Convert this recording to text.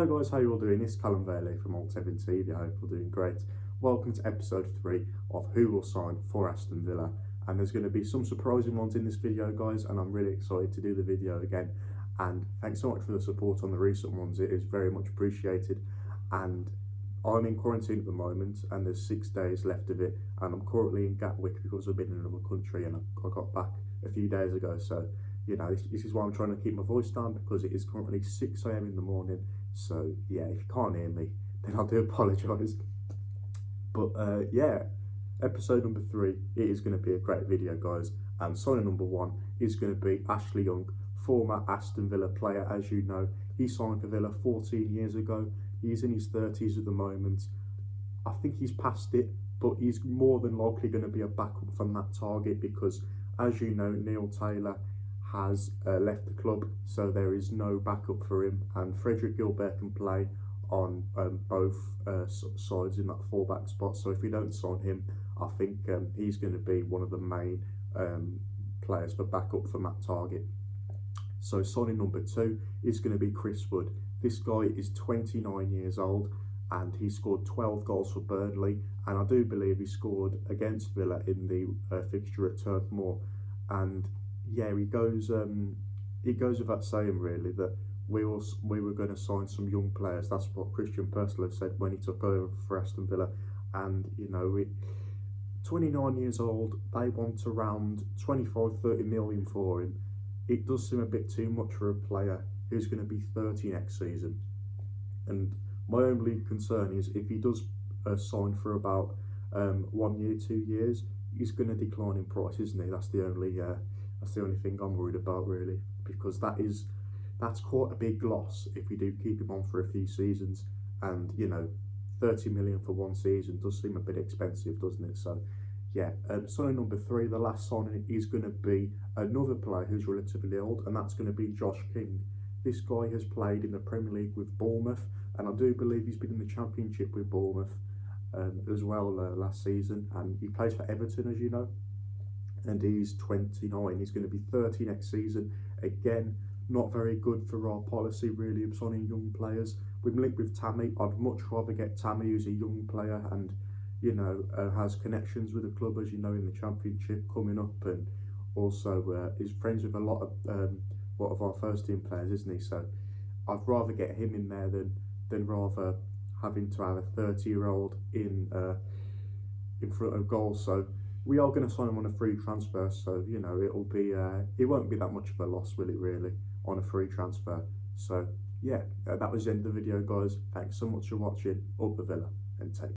Hello guys, how you all doing? It's Callum Bailey from Old Tevin TV. I hope you're doing great. Welcome to episode 3 of Who Will Sign for Aston Villa. And there's going to be some surprising ones in this video, guys, and I'm really excited to do the video again. And thanks so much for the support on the recent ones. It is very much appreciated. And I'm in quarantine at the moment, and there's 6 days left of it. And I'm currently in Gatwick because I've been in another country, and I got back a few days ago. So, you know, this is why I'm trying to keep my voice down, because it is currently 6 AM in the morning. So yeah, if you can't hear me, then I do apologise. But yeah, episode number 3, it is going to be a great video, guys. And signing number 1 is going to be Ashley Young, former Aston Villa player. As you know, he signed for Villa 14 years ago. He's in his 30s at the moment. I think he's past it, but he's more than likely going to be a backup from that target because, as you know, Neil Taylor has left the club, so there is no backup for him, and Frederick Gilbert can play on both sides in that fullback spot. So if we don't sign him, I think he's going to be one of the main players for backup from that target. So signing number 2 is going to be Chris Wood. This guy is 29 years old and he scored 12 goals for Burnley, and I do believe he scored against Villa in the fixture at Turf Moor. And yeah, it goes without saying really that we were going to sign some young players. That's what Christian Persler said when he took over for Aston Villa. And you know, 29 years old, they want around 25-30 million for him. It does seem a bit too much for a player who's going to be 30 next season. And my only concern is if he does sign for about 1 year, 2 years, he's going to decline in price, isn't he? That's the only thing I'm worried about really, because that's quite a big loss if we do keep him on for a few seasons. And you know, 30 million for 1 season does seem a bit expensive, doesn't it? So yeah, signing number 3, the last signing, is going to be another player who's relatively old, and that's going to be Josh King. This guy has played in the Premier League with Bournemouth, and I do believe he's been in the Championship with Bournemouth as well last season, and he plays for Everton, as you know. And he's 29, he's going to be 30 next season. Again, not very good for our policy really of signing young players. We've linked with Tammy. I'd much rather get Tammy, who's a young player and you know has connections with the club, as you know, in the Championship coming up, and also is friends with a lot of our first team players, isn't he? So I'd rather get him in there than rather having to have a 30-year-old in front of goal. So we are going to sign him on a free transfer, so you know it won't be that much of a loss, will it really, on a free transfer. So yeah, that was the end of the video, guys. Thanks so much for watching. Up the Villa, and take